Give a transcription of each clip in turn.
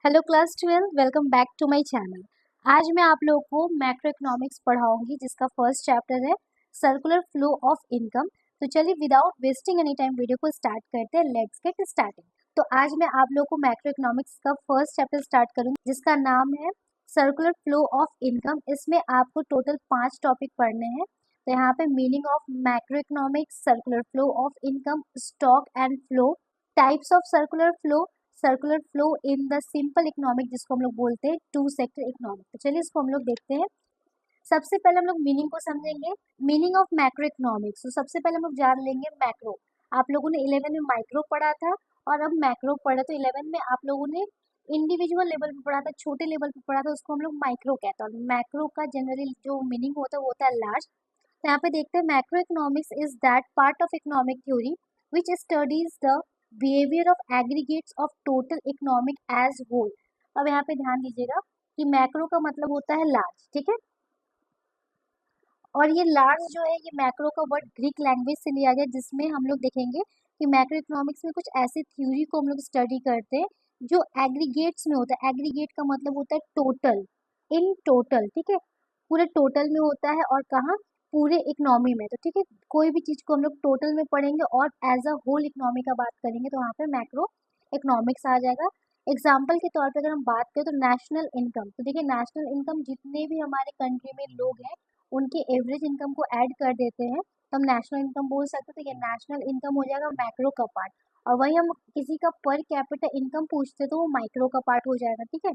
Hello class 12 welcome back to my channel. आज मैं आप लोगों को मैक्रो इकोनॉमिक्स पढ़ाऊंगी जिसका फर्स्ट चैप्टर है सर्कुलर फ्लो ऑफ इनकम। तो चलिए without wasting any time video को स्टार्ट करते हैं। Let's get starting. तो आज मैं आप लोगों को मैक्रो इकोनॉमिक्स का फर्स्ट चैप्टर स्टार्ट करूंगी जिसका नाम है सर्कुलर फ्लो ऑफ इनकम। इसमें आपको टोटल 5 टॉपिक पढ़ने हैं। तो यहाँ पे meaning of macro economics, circular flow of income, stock and flow, types of circular flow in the simple economic जिसको हम लोग बोलते हैं टू सेक्टर इकोनॉमिक। तो चलिए इसको हम लोग देखते हैं। सबसे पहले हम लोग मीनिंग को समझेंगे, मीनिंग ऑफ मैक्रो इकोनॉमिक्स। तो सबसे पहले हम लोग जान लेंगे मैक्रो। आप लोगों ने 11 में माइक्रो पढ़ा था और अब मैक्रो पढ़ा। तो 11 में आप लोगों ने इंडिविजुअल लेवल पे पढ़ा था, छोटे लेवल पे पढ़ा था, उसको हम लोग माइक्रो कहते हैं। और मैक्रो का जनरली जो मीनिंग होता है वो होता है लार्ज। तो यहाँ पे देखते हैं macro economics is that part of economic theory which studies the behaviour of aggregates of total economic as whole. अब यहाँ पे ध्यान दीजिएगा कि मैक्रो का मतलब होता है लार्ज, ठीक है। और ये लार्ज जो है, ये मैक्रो का वर्ड ग्रीक लैंग्वेज से लिया गया, जिसमें हम लोग देखेंगे कि मैक्रो इकोनॉमिक्स में कुछ ऐसी थ्योरी को हम लोग स्टडी करते हैं जो एग्रीगेट्स में होता है। एग्रीगेट का मतलब होता है टोटल, इन टोटल, ठीक है। पूरे टोटल में होता है और कहाँ, पूरे इकोनॉमी में। तो ठीक है, कोई भी चीज को हम लोग टोटल में पढ़ेंगे और एज अ होल इकोनॉमी का बात करेंगे तो वहाँ पे मैक्रो इकोनॉमिक्स आ जाएगा। एग्जाम्पल के तौर पे अगर हम बात करें तो नेशनल इनकम। तो देखिए नेशनल इनकम जितने भी हमारे कंट्री में लोग हैं उनके एवरेज इनकम को ऐड कर देते हैं तो हम नेशनल इनकम बोल सकते हैं। तो ये नेशनल इनकम हो जाएगा मैक्रो का पार्ट। और वही हम किसी का पर कैपिटा इनकम पूछते तो वो माइक्रो का पार्ट हो जाएगा, ठीक है।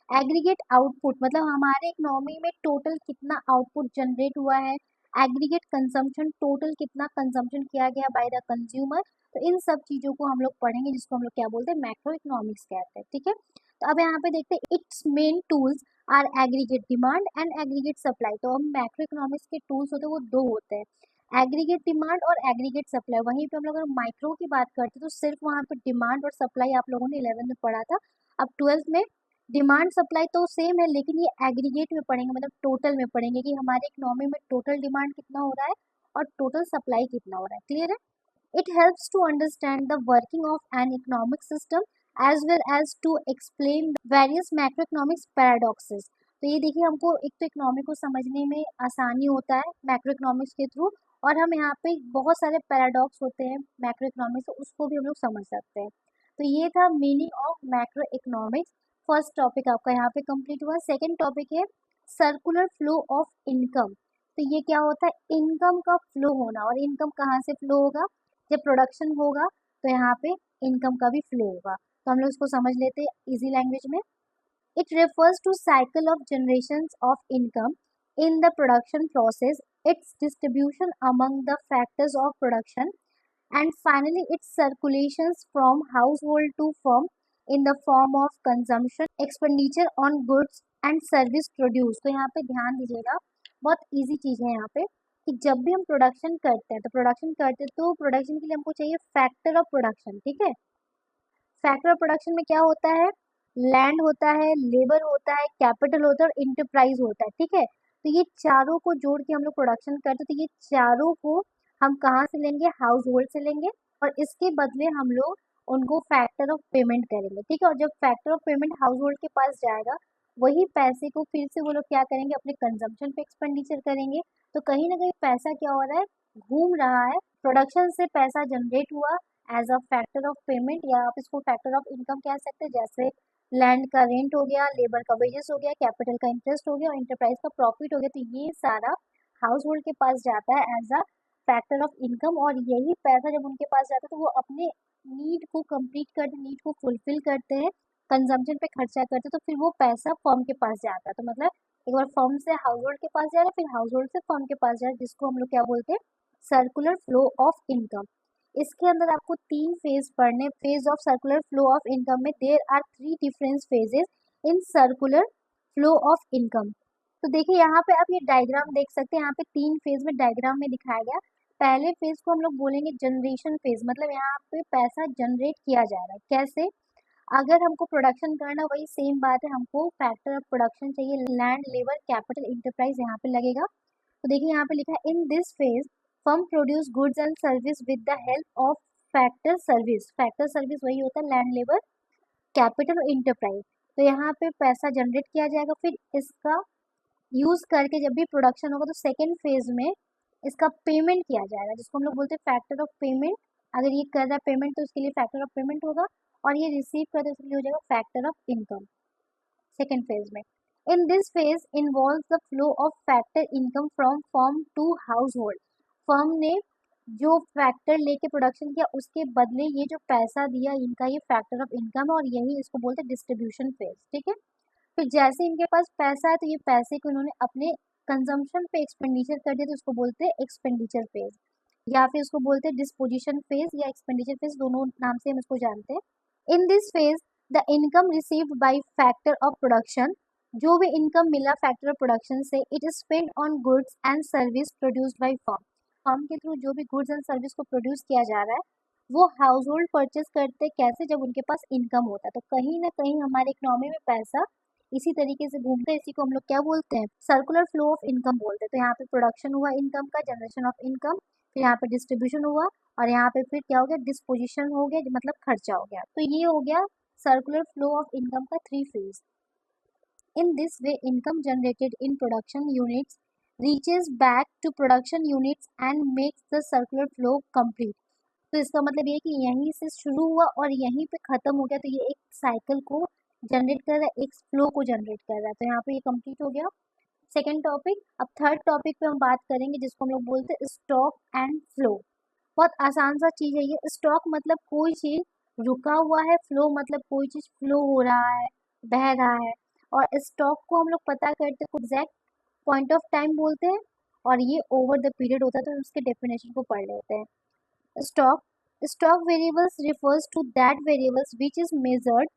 एग्रीगेट आउटपुट मतलब हमारे इकोनॉमी में टोटल कितना आउटपुट जनरेट हुआ है। एग्रीगेट कंजम्पशन, टोटल कितना कंजम्पशन किया गया बाय द कंज्यूमर। तो इन सब चीजों को हम लोग पढ़ेंगे जिसको हम लोग क्या बोलते हैं, मैक्रो इकोनॉमिक्स कहते हैं, ठीक है। तो अब यहाँ पे देखते हैं its main tools are aggregate demand and aggregate supply. तो हम मैक्रो इकोनॉमिक्स के टूल्स होते हैं वो दो होते हैं, एग्रीगेट डिमांड और एग्रीगेट सप्लाई। वहीं पे हम लोग अगर माइक्रो की बात करते हैं तो सिर्फ वहाँ पे डिमांड और सप्लाई आप लोगों ने 11 में पढ़ा था। अब 12th में डिमांड सप्लाई तो सेम है लेकिन ये एग्रीगेट में पढ़ेंगे, मतलब टोटल में पढ़ेंगे कि हमारे इकोनॉमी में टोटल डिमांड कितना हो रहा है और टोटल सप्लाई कितना हो रहा है। क्लियर है। It helps to understand the working of an economic system as well as to explain various macroeconomics paradoxes। तो ये देखिए हमको एक तो इकोनॉमी को समझने में आसानी होता है मैक्रो इकोनॉमिक्स के थ्रू, और हम यहाँ पे बहुत सारे पैराडॉक्स होते हैं मैक्रो इकोनॉमिक्स, तो उसको भी हम लोग समझ सकते हैं। तो ये था meaning of macro economics. First topic आपका यहाँ पे कंप्लीट हुआ। सेकेंड टॉपिक है सर्कुलर फ्लो ऑफ इनकम। तो ये क्या होता है, इनकम का फ्लो होना। और इनकम कहाँ से फ्लो होगा, जब प्रोडक्शन होगा तो यहाँ पे इनकम का भी फ्लो होगा। तो हम लोग इसको समझ लेते हैं इजी लैंग्वेज में। It refers to cycle of generations of income in the production process, its distribution among the factors of production and finally its circulations from household to firm in the form of consumption expenditure on goods and service produce। तो यहाँ पे ध्यान दीजिएगा, बहुत easy चीज है यहाँ पे कि जब भी हम प्रोडक्शन करते हैं तो प्रोडक्शन के लिए हमको चाहिए फैक्टर ऑफ प्रोडक्शन, ठीक है। फैक्टर ऑफ प्रोडक्शन में क्या होता है, लैंड होता है, लेबर होता है, कैपिटल होता है और इंटरप्राइज होता है, ठीक है। तो ये चारों को जोड़ के हम लोग प्रोडक्शन करते हैं। तो ये चारों को हम कहाँ से लेंगे, हाउस होल्ड से लेंगे और इसके बदले हम लोग उनको फैक्टर ऑफ पेमेंट करेंगे, ठीक है। और जब factor of payment house hold के पास जाएगा वही पैसे को फिर से वो लोग क्या करेंगे, अपने कंजम्पशन पे एक्सपेंडिचर करेंगे। तो कहीं ना कहीं पैसा क्या हो रहा है, घूम रहा है। प्रोडक्शन से पैसा जनरेट हुआ as a factor of payment, या आप इसको फैक्टर ऑफ इनकम कह सकते हैं। जैसे लैंड का रेंट हो गया, लेबर का वेजेस हो गया, कैपिटल का इंटरेस्ट हो गया और इंटरप्राइज का प्रॉफिट हो गया। तो ये सारा हाउस होल्ड के पास जाता है as a factor of income. और यही पैसा जब उनके पास जाता है तो वो अपने नीड को कंप्लीट करते, नीड को फुलफिल करते हैं, कंजम्पशन पे खर्चा करते हैं। तो फिर वो पैसा फर्म के पास जाता है। तो मतलब एक बार फर्म से हाउस होल्ड के पास जा रहा है, फिर हाउस होल्ड से फर्म के पास जा रहा है, जिसको हम लोग क्या बोलते हैं, सर्कुलर फ्लो ऑफ इनकम। इसके अंदर आपको 3 फेज पढ़ने। Phase of circular flow of income में there are 3 different phases in circular flow of income. तो देखिए यहाँ पे आप ये डायग्राम देख सकते हैं, यहाँ पे 3 फेज में डायग्राम में दिखाया गया। पहले फेज को हम लोग बोलेंगे जनरेशन फेज, मतलब यहाँ पे पैसा जनरेट किया जा रहा है। कैसे, अगर हमको प्रोडक्शन करना, वही सेम बात है, हमको फैक्टर ऑफ प्रोडक्शन चाहिए, लैंड, लेबर, कैपिटल, इंटरप्राइज यहाँ पे लगेगा। तो देखिए यहाँ पे लिखा है इन this phase firm produce goods and service with the help of factor service. Factor service वही होता है लैंड, लेबर कैपिटल और इंटरप्राइज। तो यहाँ पे पैसा जनरेट किया जाएगा, फिर इसका यूज करके जब भी प्रोडक्शन होगा तो सेकेंड फेज में इसका पेमेंट किया जाएगा, जिसको हम लोग बोलते हैं फैक्टर ऑफ पेमेंट। अगर ये कर रहा है पेमेंट तो उसके लिए फैक्टर ऑफ पेमेंट होगा, और ये रिसीव कर रहा है उसके लिए हो जाएगा factor of income second phase में। In this phase involve the flow of factor income from firm to household. Firm ने जो फैक्टर लेके प्रोडक्शन किया उसके बदले ये जो पैसा दिया, इनका ये फैक्टर ऑफ इनकम है, और यही इसको बोलते हैं डिस्ट्रीब्यूशन फेज। ठीक है, फिर जैसे इनके पास पैसा है तो ये पैसे को उन्होंने अपने कंजम्पशन पे एक्सपेंडिचर कर दिया, तो उसको बोलते हैं एक्सपेंडिचर फेज, या फिर उसको बोलते हैं डिस्पोजिशन फेज या एक्सपेंडिचर फेज, दोनों नाम से हम इसको जानते हैं। इन this phase the income received by factor of production, जो भी इनकम मिला फैक्टर ऑफ प्रोडक्शन से, it is spend on goods and service produced by firm. Firm के थ्रू जो भी गुड्स एंड सर्विस को प्रोड्यूस किया जा रहा है वो हाउस होल्ड परचेज करते कैसे, जब उनके पास इनकम होता है। तो कहीं ना कहीं हमारे इकोनॉमी में पैसा इसी तरीके से घूमते हैं, इसी को हम लोग क्या बोलते हैं, सर्कुलर फ्लो ऑफ इनकम बोलते हैं। तो यहाँ पे प्रोडक्शन हुआ इनकम का, जनरेशन ऑफ इनकम, फिर यहाँ पे डिस्ट्रीब्यूशन हुआ, और यहाँ पे फिर क्या हो गया, डिस्पोजिशन हो गया, मतलब खर्चा हो गया। तो ये हो गया सर्कुलर फ्लो ऑफ इनकम का three phase. In this way income generated in production units reaches back to production units and makes the circular flow complete. तो इसका मतलब ये है कि यहीं से शुरू हुआ और यहीं पे खत्म हो गया, तो ये एक साइकिल को जनरेट कर रहा है, एक फ्लो को जनरेट कर रहा है। तो यहाँ पे ये कंप्लीट हो गया सेकेंड टॉपिक। अब थर्ड टॉपिक पे हम बात करेंगे जिसको हम लोग बोलते हैं स्टॉक एंड फ्लो। बहुत आसान सा चीज है ये। स्टॉक मतलब कोई चीज रुका हुआ है, फ्लो मतलब कोई चीज फ्लो हो रहा है, बह रहा है। और स्टॉक को हम लोग पता करते हैं एग्जैक्ट पॉइंट ऑफ टाइम बोलते हैं, और ये ओवर द पीरियड होता है। तो उसके डेफिनेशन को पढ़ लेते हैं। Stock stock variables refers to that variables which is measured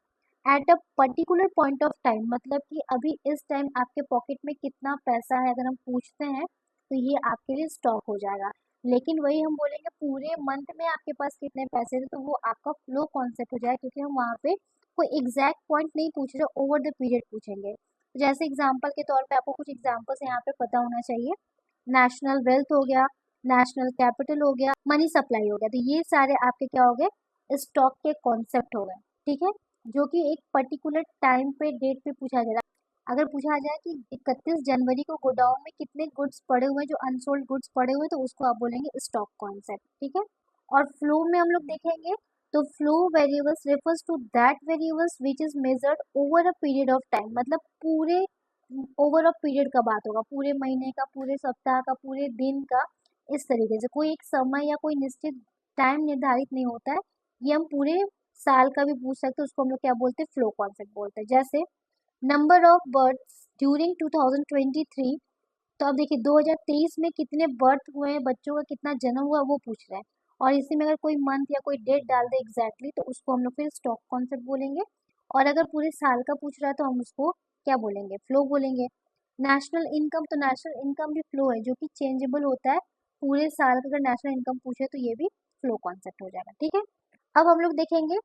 at a particular point of time। मतलब कि अभी इस टाइम आपके पॉकेट में कितना पैसा है अगर हम पूछते हैं तो ये आपके लिए स्टॉक हो जाएगा। लेकिन वही हम बोलेंगे पूरे मंथ में आपके पास कितने पैसे थे, तो वो आपका फ्लो कॉन्सेप्ट हो जाएगा, क्योंकि हम वहाँ पे कोई एग्जैक्ट पॉइंट नहीं पूछ रहे, ओवर द पीरियड पूछेंगे। जैसे एग्जाम्पल के तौर पे आपको कुछ एग्जाम्पल्स यहाँ पे पता होना चाहिए। नेशनल वेल्थ हो गया, नेशनल कैपिटल हो गया, मनी सप्लाई हो गया। तो ये सारे आपके क्या हो गए, स्टॉक के कॉन्सेप्ट हो गए। ठीक है, जो कि एक पर्टिकुलर टाइम पे डेट पे पूछा जा रहा है। अगर पूछा जाए कि 31 जनवरी को गोडाउन में कितने गुड्स पड़े हुए हैं, जो अनसोल्ड गुड्स पड़े हुए, तो उसको आप बोलेंगे स्टॉक कॉन्सेप्ट। ठीक है, और फ्लो में हम लोग देखेंगे तो flow variables refers to that variables which is measured over a period of time. मतलब पूरे ओवर ऑफ पीरियड का बात होगा, पूरे महीने का, पूरे सप्ताह का, पूरे दिन का। इस तरीके से कोई एक समय या कोई निश्चित टाइम निर्धारित नहीं होता है। ये हम पूरे साल का भी पूछ सकते हैं, उसको हम लोग क्या बोलते हैं, फ्लो कॉन्सेप्ट बोलते हैं। जैसे नंबर ऑफ बर्थ्स ड्यूरिंग 2023। तो अब देखिए 2023 में कितने बर्थ हुए हैं, बच्चों का कितना जन्म हुआ, वो पूछ रहे हैं। और इसी में अगर कोई मंथ या कोई डेट डाल दे एग्जैक्टली, तो उसको हम लोग फिर स्टॉक कॉन्सेप्ट बोलेंगे। और अगर पूरे साल का पूछ रहा है तो हम उसको क्या बोलेंगे, फ्लो बोलेंगे। नेशनल इनकम, तो नेशनल इनकम भी फ्लो है, जो कि चेंजेबल होता है। पूरे साल का अगर नेशनल इनकम पूछे तो ये भी फ्लो कॉन्सेप्ट हो जाएगा। ठीक है, अब हम लोग देखेंगे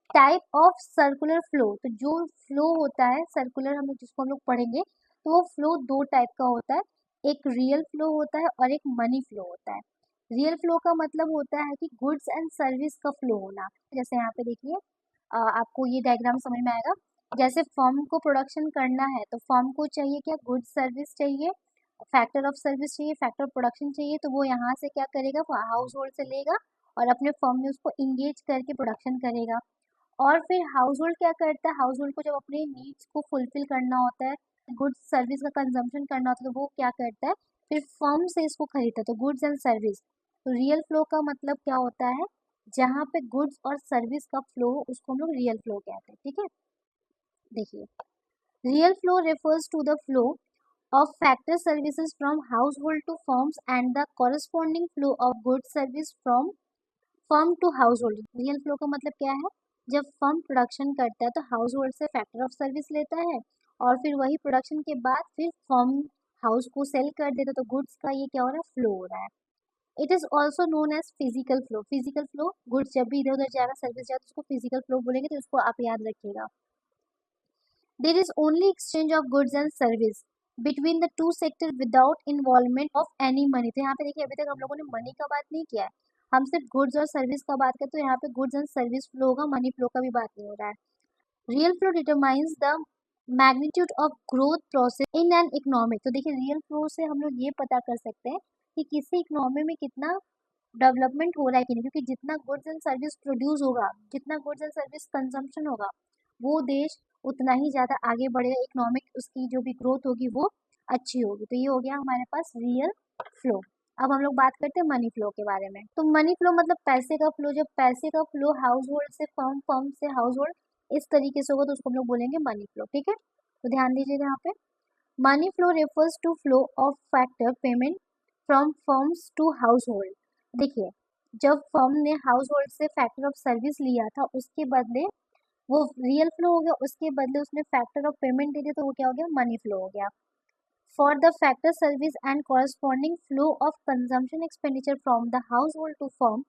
टाइप ऑफ सर्कुलर फ्लो। तो जो फ्लो होता है सर्कुलर, हम लोग जिसको हम लोग पढ़ेंगे, तो वो फ्लो दो टाइप का होता है। एक रियल फ्लो होता है और एक मनी फ्लो होता है। रियल फ्लो का मतलब होता है कि गुड्स एंड सर्विस का फ्लो होना। जैसे यहाँ पे देखिए, आपको ये डायग्राम समझ में आएगा। जैसे फर्म को प्रोडक्शन करना है तो फर्म को चाहिए क्या, गुड्स सर्विस चाहिए, फैक्टर ऑफ सर्विस चाहिए, फैक्टर ऑफ प्रोडक्शन चाहिए। तो वो यहाँ से क्या करेगा, हाउस होल्ड से लेगा और अपने फर्म में उसको इंगेज करके प्रोडक्शन करेगा। और फिर हाउस होल्ड क्या करता है, हाउस होल्ड को जब अपने नीड्स को फुलफिल करना होता है, गुड्स सर्विस का कंजम्पशन करना होता है, तो वो क्या करता है, फिर फर्म से इसको खरीदता है। तो गुड्स एंड सर्विस। तो रियल फ्लो का मतलब क्या होता है, जहाँ पे गुड्स और सर्विस का फ्लो, उसको हम लोग रियल फ्लो कहते हैं। ठीक है, देखिए real flow refers to the flow of factor services from household to firms and the corresponding flow of goods service from firm to household। Real flow का मतलब क्या है, जब फर्म प्रोडक्शन करता है तो हाउस होल्ड से फैक्टर ऑफ सर्विस लेता है, और फिर वही प्रोडक्शन के बाद फिर फर्म हाउस को सेल कर देता है, तो गुड्स का ये क्या हो रहा है, फ्लो हो रहा है। It is also known as physical flow. Physical flow, goods जब भी इधर उधर जाएगा, सर्विस जाएगा, तो उसको फिजिकल फ्लो बोलेंगे, तो उसको आप याद रखिएगा। There is only exchange of goods and service between the two sectors without involvement of any money। तो यहाँ पे देखिए अभी तक हम लोगों ने मनी का बात नहीं किया है, हम सिर्फ गुड्स और सर्विस का बात करते, तो यहाँ पे गुड्स एंड सर्विस फ्लो होगा, मनी फ्लो का भी बात नहीं हो रहा है। Real flow determines the magnitude of growth process in an economic. तो देखिए रियल फ्लो से हम लोग ये पता कर सकते हैं कि किसी इकोनॉमी में कितना डेवलपमेंट हो रहा है कि नहीं, क्योंकि जितना गुड्स एंड सर्विस प्रोड्यूस होगा, जितना गुड्स एंड सर्विस कंजम्पशन होगा, वो देश उतना ही ज़्यादा आगे बढ़ेगा, इकोनॉमिक उसकी जो भी ग्रोथ होगी वो अच्छी होगी। तो ये हो गया हमारे पास रियल फ्लो। अब हम लोग बात करते हैं मनी फ्लो के बारे में। तो मनी फ्लो मतलब पैसे का फ्लो। जब पैसे का फ्लो हाउस होल्ड से फर्म, फर्म से हाउस होल्ड, इस तरीके से होगा तो उसको हम लोग बोलेंगे मनी फ्लो। ठीक है, तो ध्यान दीजिएगा यहाँ पे। Money flow refers to flow of factor payment from firms to household. देखिए जब फर्म ने हाउस होल्ड से फैक्टर ऑफ सर्विस लिया था, उसके बदले वो रियल फ्लो हो गया, उसके बदले उसने फैक्टर ऑफ पेमेंट दे दिया, तो वो क्या हो गया, मनी फ्लो हो गया। For the factor service and corresponding flow of consumption expenditure from the household to firm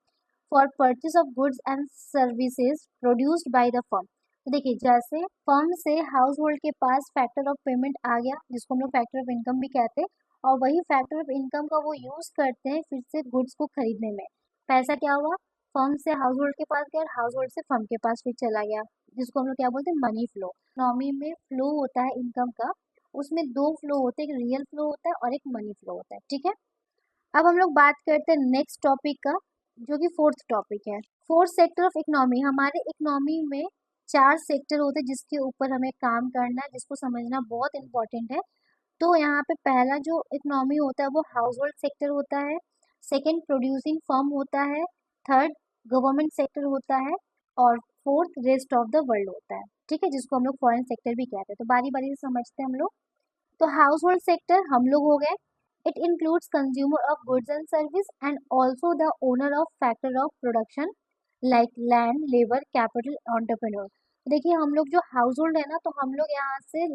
for purchase of goods and services produced by the firm। तो देखिए जैसे फर्म से हाउस होल्ड के पास फैक्टर ऑफ पेमेंट आ गया, जिसको हम लोग factor of income भी कहते हैं, और वही फैक्टर ऑफ इनकम का वो यूज करते हैं फिर से गुड्स को खरीदने में। पैसा क्या हुआ, फर्म से हाउस होल्ड के पास गया और हाउस होल्ड से फर्म के पास फिर चला गया, जिसको हम लोग क्या बोलते हैं, मनी फ्लो। इकोनॉमी में फ्लो होता है इनकम का, उसमें दो फ्लो होते हैं, एक रियल फ्लो होता है और एक मनी फ्लो होता है। ठीक है, अब हम लोग बात करते हैं नेक्स्ट टॉपिक का, जो कि फोर्थ टॉपिक है। Fourth sector of economy. हमारे इकोनॉमी में चार सेक्टर होते हैं जिसके ऊपर हमें काम करना है, जिसको समझना बहुत इंपॉर्टेंट है। तो यहाँ पे पहला जो इकोनॉमी होता है वो हाउस होल्ड सेक्टर होता है, सेकेंड प्रोड्यूसिंग फर्म होता है, थर्ड गवर्नमेंट सेक्टर होता है, और fourth rest of the world होता है। ठीक है, जिसको हम लोग फॉरेन सेक्टर भी कहते हैं। तो बारी बारी से समझते हैं हम लोग। तो हाउस होल्ड सेक्टर हम लोग हो गए, it includes consumer of goods and service and also the owner of factor of production like land, labour, capital, entrepreneur. देखिए हम लोग जो हाउस होल्ड है ना, तो हम लोग यहाँ से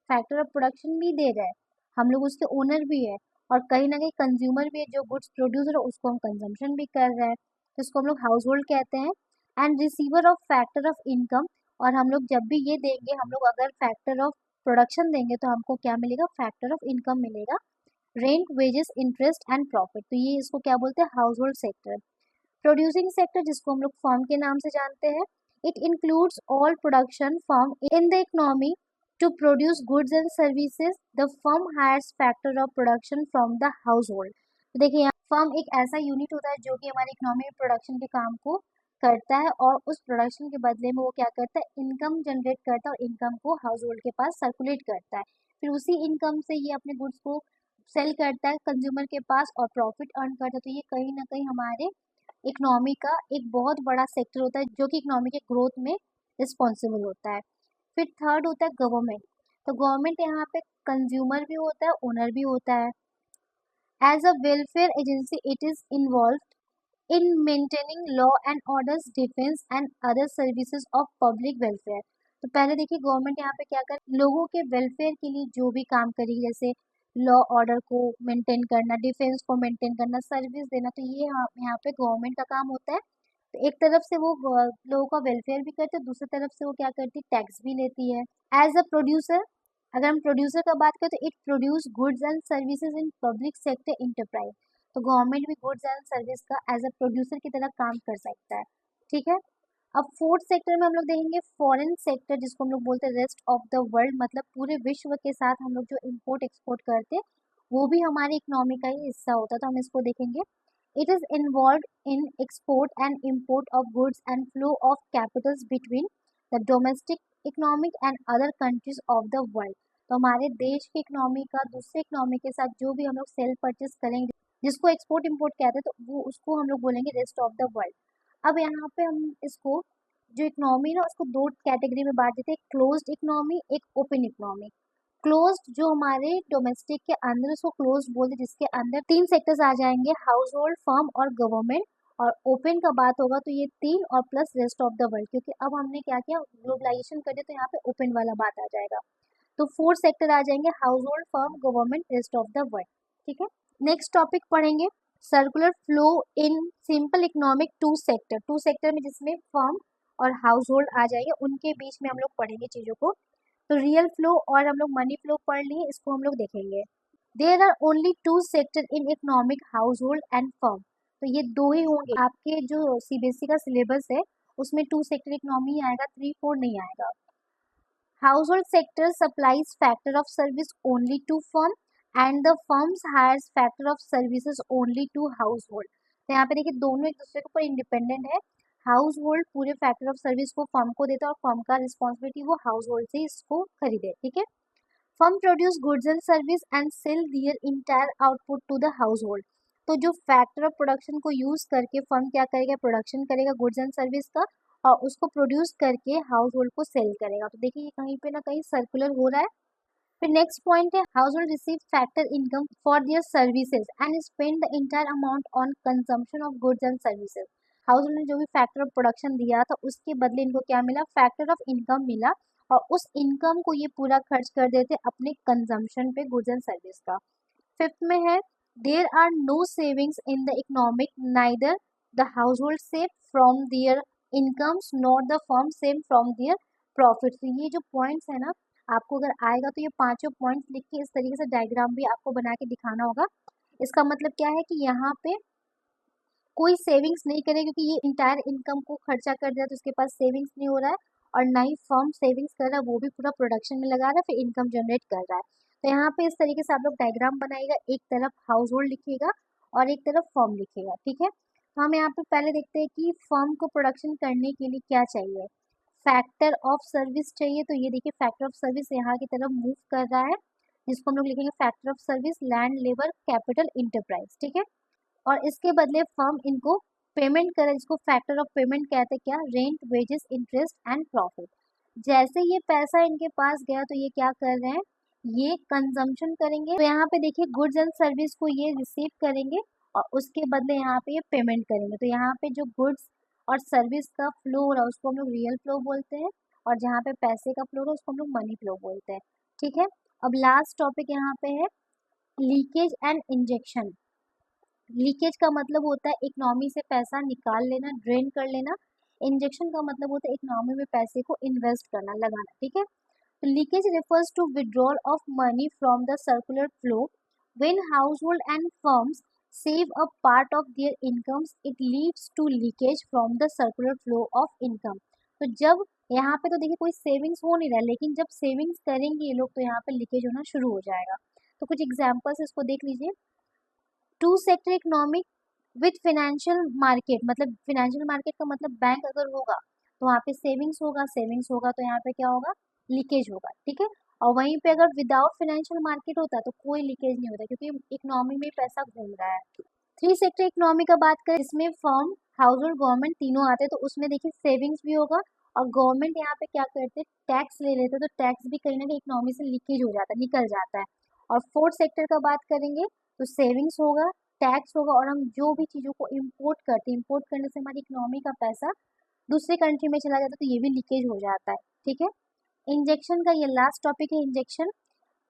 फैक्टर ऑफ प्रोडक्शन भी दे रहे हैं, हम लोग उसके ओनर भी है, और कहीं ना कहीं कंज्यूमर भी है, जो गुड्स प्रोड्यूसर है उसको हम कंजम्पशन भी कर रहे हैं, तो इसको हम लोग हाउस होल्ड कहते हैं। And receiver of factor of income, और हम लोग जब भी ये देंगे, हम लोग अगर फैक्टर ऑफ प्रोडक्शन देंगे तो हमको क्या मिलेगा, फैक्टर ऑफ इनकम मिलेगा, rent, wages, interest and profit. तो ये इसको क्या बोलते हैं, household sector. Producing sector, जिसको हम लोग फर्म के नाम से जानते हैं, it includes all production firm in the economy to produce goods and services, the firm hires factor of production from the household. तो देखिए यहाँ फर्म एक ऐसा यूनिट होता है जो कि हमारी इकोनॉमी में प्रोडक्शन के काम को करता है, और उस प्रोडक्शन के बदले में वो क्या करता है, इनकम जनरेट करता है, और इनकम को हाउस होल्ड के पास सर्कुलेट करता है। फिर उसी इनकम से ये अपने गुड्स को सेल करता है कंज्यूमर के पास और प्रॉफिट अर्न करता है। तो ये कहीं ना कहीं हमारे इकोनॉमी का एक बहुत बड़ा सेक्टर होता है, जो कि इकोनॉमी के ग्रोथ में रिस्पॉन्सिबल होता है। फिर थर्ड होता है गवर्नमेंट। तो गवर्नमेंट यहाँ पे कंज्यूमर भी होता है, ओनर भी होता है। As a welfare agency it is involve in maintaining law and orders, defence and other services of public welfare. तो पहले देखिए गवर्नमेंट यहाँ पे क्या कर, लोगों के वेलफेयर के लिए जो भी काम करेगी, जैसे लॉ ऑर्डर को मेंटेन करना, डिफेंस को मेंटेन करना, सर्विस देना, तो ये यहाँ पे गवर्नमेंट का काम होता है। तो एक तरफ से वो लोगों का वेलफेयर भी करते हैं, दूसरी तरफ से वो क्या करती है, टैक्स भी लेती है। एज अ प्रोड्यूसर, अगर हम प्रोड्यूसर का बात करें तो it produce goods and services in public sector enterprise. तो गवर्नमेंट भी गुड्स एंड सर्विस का एज अ प्रोड्यूसर की तरह काम कर सकता है। ठीक है, अब फोर्थ सेक्टर में हम लोग देखेंगे फॉरेन सेक्टर, जिसको हम लोग बोलते हैं रेस्ट ऑफ द वर्ल्ड, मतलब पूरे विश्व के साथ हम लोग जो इम्पोर्ट एक्सपोर्ट करते हैं वो भी हमारी इकोनॉमी का ही हिस्सा होता है, तो हम इसको देखेंगे। It is involve in export and import of goods and flow of Capitals between the domestic economic and other countries of the world. तो हमारे देश की इकोनॉमी का दूसरे इकोनॉमी के साथ जो भी हम लोग सेल परचेस करेंगे, जिसको एक्सपोर्ट इम्पोर्ट कहते हैं, तो वो उसको हम लोग बोलेंगे रेस्ट ऑफ द वर्ल्ड। अब यहाँ पे हम इसको जो इकोनॉमी ना उसको दो कैटेगरी में बांट देते हैं, क्लोज्ड इकोनॉमी, एक ओपन इकोनॉमी। क्लोज्ड जो हमारे डोमेस्टिक के अंदर, उसको क्लोज्ड बोलते हैं, जिसके अंदर तीन सेक्टर्स आ जाएंगे, हाउस होल्ड, फर्म और गवर्नमेंट। और ओपन का बात होगा तो ये तीन और plus rest of the world, क्योंकि अब हमने क्या किया, ग्लोबलाइजेशन कर दिया, तो यहाँ पे ओपन वाला बात आ जाएगा। तो फोर सेक्टर आ जाएंगे, household, firm, government, rest of the world. ठीक है, नेक्स्ट टॉपिक पढ़ेंगे circular flow in simple economic two sector. Two sector में जिसमें फर्म और हाउस होल्ड आ जाएंगे, उनके बीच में हम लोग पढ़ेंगे चीजों को। तो रियल फ्लो और हम लोग मनी फ्लो पढ़ लिए, इसको हम लोग देखेंगे। There are only two sector in economic, household and firm. तो ये दो ही होंगे, आपके जो सीबीएसई का सिलेबस है उसमें टू सेक्टर इकोनॉमी आएगा, 3 4 नहीं आएगा। Household sector supplies factor of service only to firm and the firms hires factor of services only to household. तो यहाँ पे देखिए दोनों एक दूसरे के ऊपर इंडिपेंडेंट है. हाउस होल्ड पूरे फैक्टर ऑफ सर्विस को फर्म को देता है और फर्म का रिस्पॉन्सिबिलिटी वो हाउस होल्ड से इसको खरीदे. ठीक है. Firm produce goods and service and sell their entire output to the household. तो जो फैक्टर ऑफ प्रोडक्शन को यूज करके फर्म क्या करेगा, प्रोडक्शन करेगा गुड्स एंड सर्विस का और उसको प्रोड्यूस करके हाउस होल्ड को सेल करेगा. तो देखिए कहीं पे ना कहीं सर्कुलर हो रहा है. फिर नेक्स्ट पॉइंट है household receive factor income for their services and spend the entire amount on consumption of goods and services. Household ने जो भी फैक्टर ऑफ प्रोडक्शन दिया था उसके बदले इनको क्या मिला, फैक्टर ऑफ इनकम मिला और उस इनकम को ये पूरा खर्च कर देते अपने कंजम्पशन पे गुड्स एंड सर्विस का. फिफ्थ में है there are no savings in the economic neither the household save from their incomes not the firm save from their profit. ये जो पॉइंट्स है ना आपको अगर आएगा तो ये पांचों पॉइंट्स लिख के इस तरीके से डायग्राम भी आपको बना के दिखाना होगा. इसका मतलब क्या है कि यहाँ पे कोई सेविंग्स नहीं करे क्योंकि ये इंटायर इनकम को खर्चा कर दिया तो उसके पास सेविंग्स नहीं हो रहा है और ना ही फर्म सेविंग्स कर रहा है, वो भी पूरा प्रोडक्शन में लगा रहा है फिर इनकम जनरेट कर रहा है. तो यहाँ पे इस तरीके से आप लोग डायग्राम बनाइएगा, एक तरफ हाउस होल्ड लिखिएगा और एक तरफ फर्म लिखिएगा. ठीक है. तो हम यहाँ पे पहले देखते हैं कि फर्म को प्रोडक्शन करने के लिए क्या चाहिए, फैक्टर ऑफ सर्विस चाहिए. तो ये देखिए फैक्टर ऑफ सर्विस यहाँ की तरफ मूव कर रहा है जिसको हम लोग लिखेंगे factor of service land labour capital enterprise. ठीक है. और इसके बदले फर्म इनको पेमेंट करे जिसको फैक्टर ऑफ पेमेंट कहते हैं, क्या, rent wages interest and profit. जैसे ये पैसा इनके पास गया तो ये क्या कर रहे हैं, ये कंजम्पशन करेंगे. तो यहाँ पे देखिए गुड्स एंड सर्विस को ये रिसीव करेंगे और उसके बदले यहाँ पे ये पेमेंट करेंगे. तो यहाँ पे जो गुड्स और सर्विस का फ्लो हो रहा है उसको हम लोग रियल फ्लो बोलते हैं और जहाँ पे पैसे का फ्लो हो रहा है उसको हम लोग मनी फ्लो बोलते हैं. ठीक है. अब लास्ट टॉपिक यहाँ पे है लीकेज एंड इंजेक्शन. लीकेज का मतलब होता है इकोनॉमी से पैसा निकाल लेना, ड्रेन कर लेना. इंजेक्शन का मतलब होता है इकोनॉमी में पैसे को इन्वेस्ट करना, लगाना. ठीक है. तो leakage refers to withdrawal of money from the circular flow. When household and firms save a part of their incomes, it leads to leakage from the circular flow of income. तो जब यहाँ पे तो देखिए कोई सेविंग्स हो नहीं रहा है लेकिन जब सेविंग्स करेंगे ये लोग तो यहाँ पे लीकेज होना शुरू हो जाएगा. तो कुछ एग्जांपल्स इसको देख लीजिए. Two sector economic with financial market, मतलब फाइनेंशियल मार्केट का मतलब बैंक अगर होगा तो वहाँ पे सेविंग्स होगा, सेविंग्स होगा तो यहाँ पे क्या होगा, लीकेज होगा. ठीक है. और वहीं पे अगर विदाउट फाइनेंशियल मार्केट होता तो कोई लीकेज नहीं होता क्योंकि इकोनॉमी में पैसा घूम रहा है. थ्री सेक्टर इकोनॉमी का बात करें इसमें फर्म हाउस होल्ड गवर्नमेंट तीनों आते हैं तो उसमें देखिए सेविंग्स भी होगा और गवर्नमेंट यहाँ पे क्या करते हैं, टैक्स ले लेते हैं. तो टैक्स भी कहीं ना कहीं इकोनॉमी से लीकेज हो जाता है, निकल जाता है. और फोर्थ सेक्टर का बात करेंगे तो सेविंग्स होगा, टैक्स होगा और हम जो भी चीज़ों को इम्पोर्ट करते हैं, इम्पोर्ट करने से हमारी इकोनॉमी का पैसा दूसरे कंट्री में चला जाता है तो ये भी लीकेज हो जाता है. ठीक है. इंजेक्शन का ये लास्ट टॉपिक है, injection.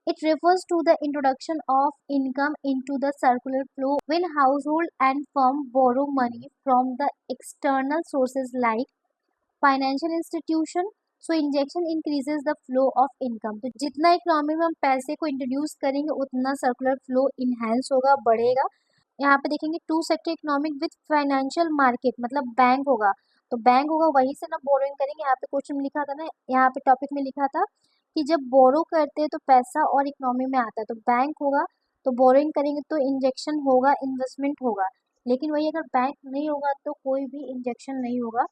It refers to the introduction of income into the circular flow when household and firm borrow money from the external sources like financial institution. So injection increases the flow of income. तो जितना economy में हम पैसे को introduce करेंगे उतना circular flow enhance होगा, बढ़ेगा. यहाँ पे देखेंगे two sector economic with financial market मतलब बैंक होगा. तो बैंक होगा वहीं से ना बोरोइंग करेंगे. यहाँ पे क्वेश्चन में लिखा था ना, यहाँ पे टॉपिक में लिखा था कि जब बोरो करते हैं तो पैसा और इकोनॉमी में आता है तो बैंक होगा तो बोरोइंग करेंगे तो इंजेक्शन होगा, इन्वेस्टमेंट होगा. लेकिन वही अगर बैंक नहीं होगा तो कोई भी इंजेक्शन नहीं होगा.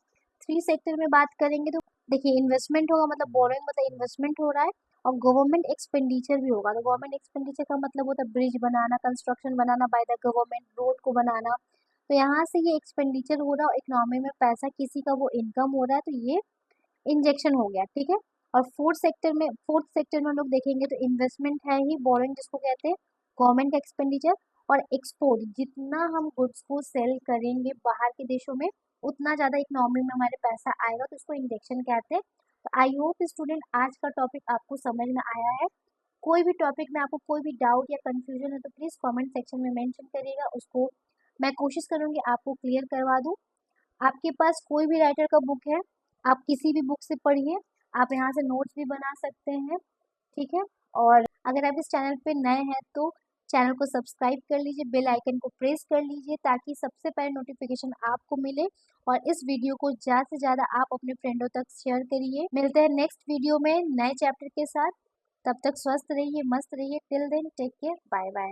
थ्री सेक्टर में बात करेंगे तो देखिए इन्वेस्टमेंट होगा मतलब बोरोइंग मतलब इन्वेस्टमेंट हो रहा है और गवर्नमेंट एक्सपेंडिचर भी होगा. तो गवर्नमेंट एक्सपेंडिचर का मतलब होता है bridge banana, construction banana by the government, road को बनाना. तो यहाँ से ये एक्सपेंडिचर हो रहा है और इकोनॉमी में पैसा किसी का वो इनकम हो रहा है तो ये इंजेक्शन हो गया. ठीक है. और फोर्थ सेक्टर में हम लोग देखेंगे तो इन्वेस्टमेंट है ही, बोरोइंग जिसको कहते हैं, गवर्नमेंट का एक्सपेंडिचर और एक्सपोर्ट. जितना हम गुड्स को सेल करेंगे बाहर के देशों में उतना ज़्यादा इकोनॉमी में हमारे पैसा आएगा तो उसको इंजेक्शन कहते हैं. तो आई होप स्टूडेंट आज का टॉपिक आपको समझ में आया है. कोई भी टॉपिक में आपको कोई भी डाउट या कंफ्यूजन है तो प्लीज़ कमेंट सेक्शन में मेंशन करिएगा, उसको मैं कोशिश करूँगी आपको क्लियर करवा दूँ. आपके पास कोई भी राइटर का बुक है आप किसी भी बुक से पढ़िए, आप यहाँ से नोट्स भी बना सकते हैं. ठीक है. और अगर आप इस चैनल पे नए हैं तो चैनल को सब्सक्राइब कर लीजिए, बेल आइकन को प्रेस कर लीजिए ताकि सबसे पहले नोटिफिकेशन आपको मिले। और इस वीडियो को ज़्यादा से ज़्यादा आप अपने फ्रेंडों तक शेयर करिए। मिलते हैं नेक्स्ट वीडियो में नए चैप्टर के साथ। तब तक स्वस्थ रहिए, मस्त रहिए। Till then take care, bye bye.